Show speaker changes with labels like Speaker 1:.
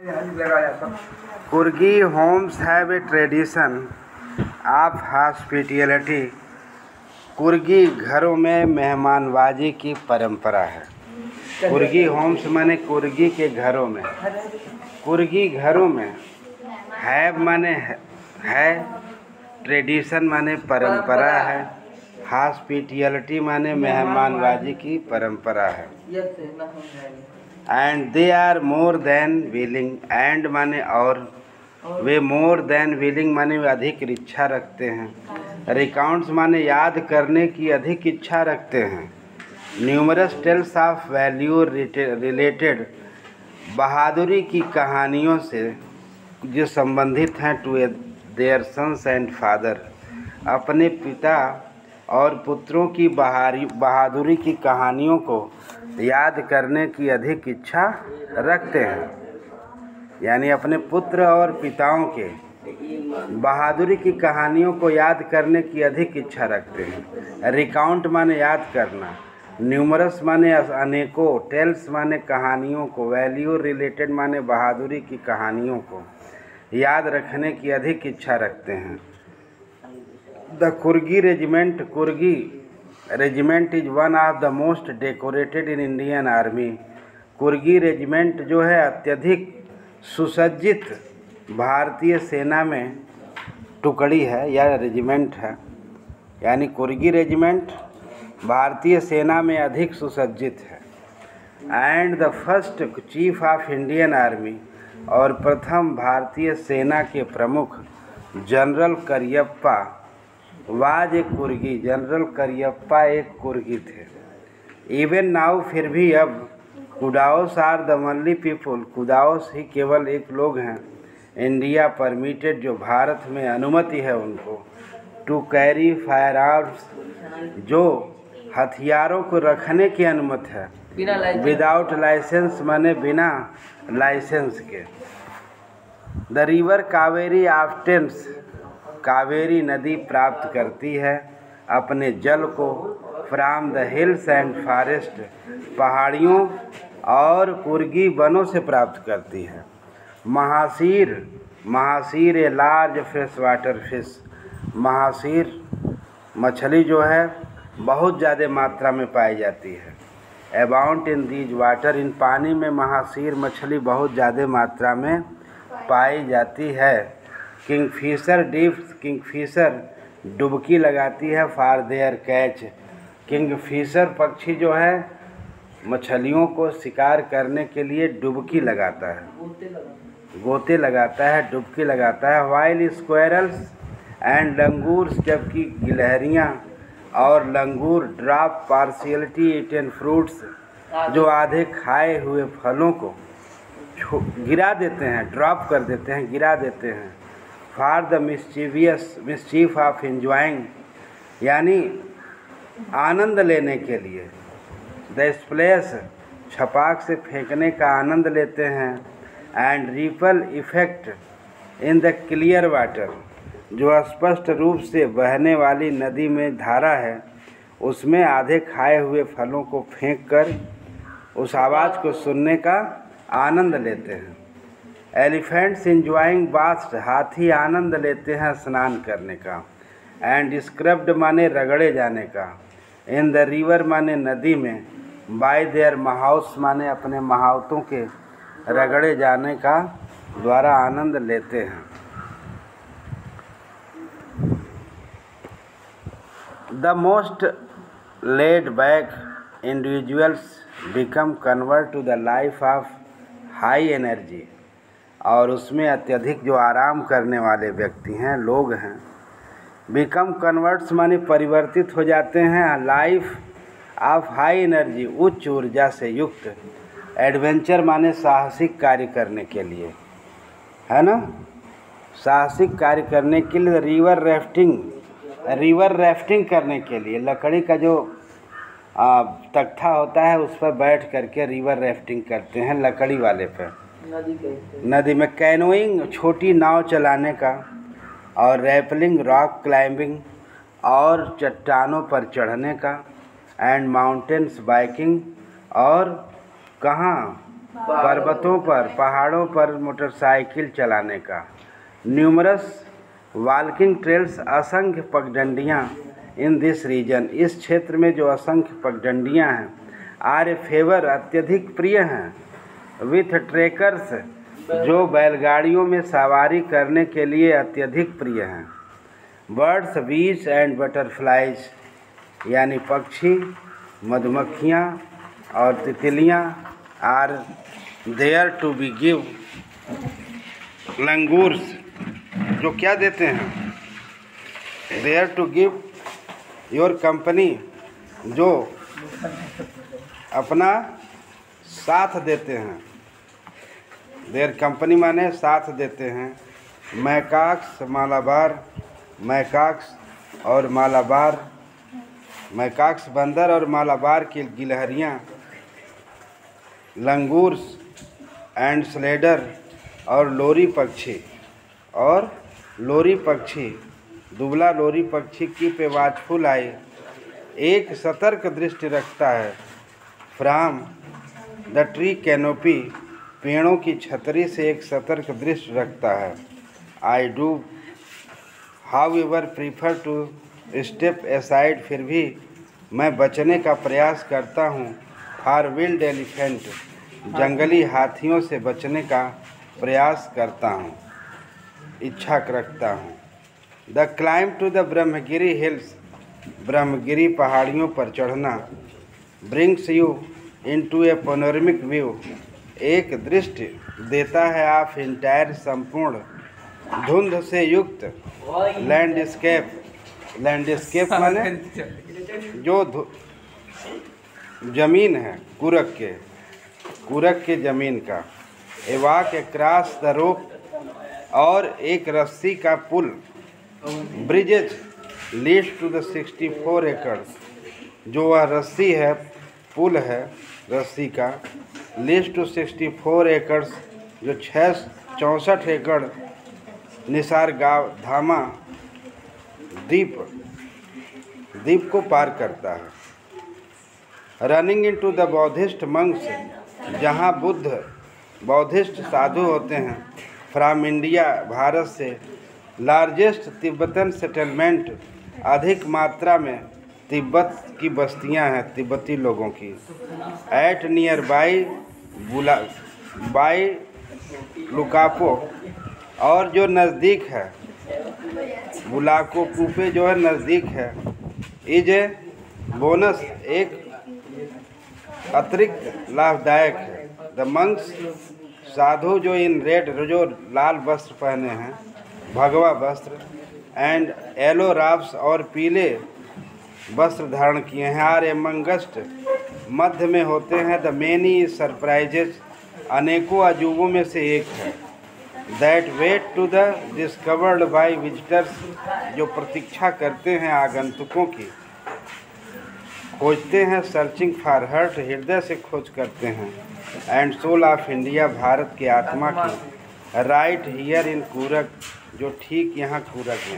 Speaker 1: कुर्गी homes have a tradition of hospitality. Coorgi घरों में मेहमानबाजी की परंपरा है। कुर्गी होम्स माने कुर्गी के घरों में, कुर्गी घरों में, हैव माने है, ट्रेडिशन माने परंपरा है, हॉस्पिटैलिटी माने मेहमानबाजी की परंपरा है। And they are more than willing, and माने और, वे मोर देन विलिंग माने वे अधिक इच्छा रखते हैं। रिकाउंट्स माने याद करने की अधिक इच्छा रखते हैं। Numerous tales of value related, बहादुरी की कहानियों से जो संबंधित हैं, to their sons and father, अपने पिता और पुत्रों की बहादुरी की कहानियों को याद करने की अधिक इच्छा रखते हैं। यानी अपने पुत्र और पिताओं के बहादुरी की कहानियों को याद करने की अधिक इच्छा रखते हैं। रिकाउंट माने याद करना, न्यूमरस माने अनेकों, टेल्स माने कहानियों को, वैल्यू रिलेटेड माने बहादुरी की कहानियों को याद रखने की अधिक इच्छा रखते हैं। The कुर्गी regiment is one of the most decorated in Indian army. कुर्गी regiment जो है अत्यधिक सुसज्जित भारतीय सेना में टुकड़ी है या रेजिमेंट है। यानी कुर्गी रेजिमेंट भारतीय सेना में अधिक सुसज्जित है। And the first chief of Indian army, और प्रथम भारतीय सेना के प्रमुख जनरल करियप्पा वाज एक कुर्गी। जनरल करियप्पा एक कुर्गी थे। इवन नाउ, फिर भी अब, कुडाओस आर द ओनली पीपुल, कुडाओस ही केवल एक लोग हैं, इंडिया परमिटेड, जो भारत में अनुमति है उनको, टू कैरी फायर आर्म्स, जो हथियारों को रखने की अनुमति है, विदाउट लाइसेंस माने बिना लाइसेंस के। द रिवर कावेरी ऑफ्टेन्स, कावेरी नदी प्राप्त करती है अपने जल को from the hills and forest, पहाड़ियों और कुर्गी वनों से प्राप्त करती है। Mahseer a large fresh water fish, mahseer मछली जो है बहुत ज़्यादा मात्रा में पाई जाती है। अबाउंड इन दीज वाटर, इन पानी में महासीर मछली बहुत ज़्यादा मात्रा में पाई जाती है। किंगफिशर डिप्स, किंगफिशर डुबकी लगाती है फॉर देयर कैच। किंगफिशर पक्षी जो है मछलियों को शिकार करने के लिए डुबकी लगाता है, गोते लगाता है, डुबकी लगाता है। वाइल स्क्वेरल्स एंड लंगूर्स, जबकि गिलहरियाँ और लंगूर ड्रॉप पार्शियलिटी ईटन फ्रूट्स, जो आधे खाए हुए फलों को गिरा देते हैं, ड्रॉप कर देते हैं, गिरा देते हैं। For the mischief of enjoying, यानी आनंद लेने के लिए। द स्प्लैश, छपाक से फेंकने का आनंद लेते हैं। And ripple effect in the clear water, जो स्पष्ट रूप से बहने वाली नदी में धारा है, उसमें आधे खाए हुए फलों को फेंक कर उस आवाज़ को सुनने का आनंद लेते हैं। एलिफेंट्स इंजॉइंग बाथ्स, हाथी आनंद लेते हैं स्नान करने का। एंड स्क्रब्ड माने रगड़े जाने का। इन द रिवर माने नदी में। बाय देयर महाउस माने अपने महावतों के रगड़े जाने का द्वारा आनंद लेते हैं। The most laid back individuals become convert to the life of high energy, और उसमें अत्यधिक जो आराम करने वाले व्यक्ति हैं, लोग हैं, बिकम कन्वर्ट्स माने परिवर्तित हो जाते हैं, लाइफ ऑफ हाई एनर्जी, उच्च ऊर्जा से युक्त। एडवेंचर माने साहसिक कार्य करने के लिए, है ना, साहसिक कार्य करने के लिए। रिवर राफ्टिंग करने के लिए लकड़ी का जो तख्ता होता है उस पर बैठ करके रिवर राफ्टिंग करते हैं, लकड़ी वाले पर, नदी में। कैनोइंग, छोटी नाव चलाने का। और रैपलिंग, रॉक क्लाइंबिंग, और चट्टानों पर चढ़ने का। एंड माउंटेन्स बाइकिंग, और कहाँ, पर्वतों पर, पहाड़ों पर मोटरसाइकिल चलाने का। न्यूमरस वॉकिंग ट्रेल्स, असंख्य पगडंडियाँ इन दिस रीजन, इस क्षेत्र में जो असंख्य पगडंडियाँ हैं, आर ए फेवर, अत्यधिक प्रिय हैं। विथ ट्रेकर्स, जो बैलगाड़ियों में सवारी करने के लिए अत्यधिक प्रिय हैं। बर्ड्स, बीज एंड बटरफ्लाइज, यानी पक्षी, मधुमक्खियाँ और तितलियाँ, are there to be give. Langurs, जो क्या देते हैं, there to give your company, जो अपना साथ देते हैं। देयर कंपनी माने साथ देते हैं। मैकाक्स, मालाबार, मैकाक्स और मालाबार, मैकाक्स बंदर और मालाबार की गिलहरियाँ। लंगूर्स एंड स्लेडर, और लोरी पक्षी, और लोरी पक्षी, दुबला लोरी पक्षी की पे वाचफुल आई, एक सतर्क दृष्टि रखता है। फ्राम द ट्री कैनोपी, पेड़ों की छतरी से एक सतर्क दृष्टि रखता है। I do however prefer to step aside, फिर भी मैं बचने का प्रयास करता हूँ। फॉर विल्ड एलिफेंट, जंगली हाथियों से बचने का प्रयास करता हूँ, इच्छा रखता हूँ। The climb to the Brahmagiri hills, Brahmagiri पहाड़ियों पर चढ़ना। Brings you into a panoramic view, एक दृष्टि देता है आप इंटायर, संपूर्ण धुंध से युक्त लैंडस्केप। लैंडस्केप माने जो जमीन है, कुरक के ज़मीन का। A walk across the rope, और एक रस्सी का पुल। ब्रिजेज लीड्स टू द 64 एकड़, जो वह रस्सी है, पुल है रस्सी का, लीड्स टू 64 एकड़, जो 64 एकड़ निसर्गाव धामा, द्वीप को पार करता है। Running into the Buddhist monks, जहाँ बौद्धिस्ट साधु होते हैं। फ्रॉम इंडिया, भारत से। लार्जेस्ट तिब्बतन सेटलमेंट, अधिक मात्रा में तिब्बत की बस्तियां हैं, तिब्बती लोगों की। एट नियर बाई लुकापो, और जो नज़दीक है, बुलाको कूपे जो है नज़दीक है। इज ए बोनस, एक अतिरिक्त लाभदायक है। द मंक्स, साधु जो इन रेड, जो लाल वस्त्र पहने हैं, भगवा वस्त्र, एंड येलो राफ्स, और पीले वस्त्र धारण किए हैं। आर एमंगस्ट, मध्य में होते हैं। द मेनी सरप्राइजेज, अनेकों अजूबों में से एक है। That wait to the discovered by visitors, जो प्रतीक्षा करते हैं आगंतुकों की, खोजते हैं। सर्चिंग फॉर हर्ट, हृदय से खोज करते हैं। And soul of India, Bharat की आत्मा की। राइट हियर इन कूरक, जो ठीक यहाँ कूरक है।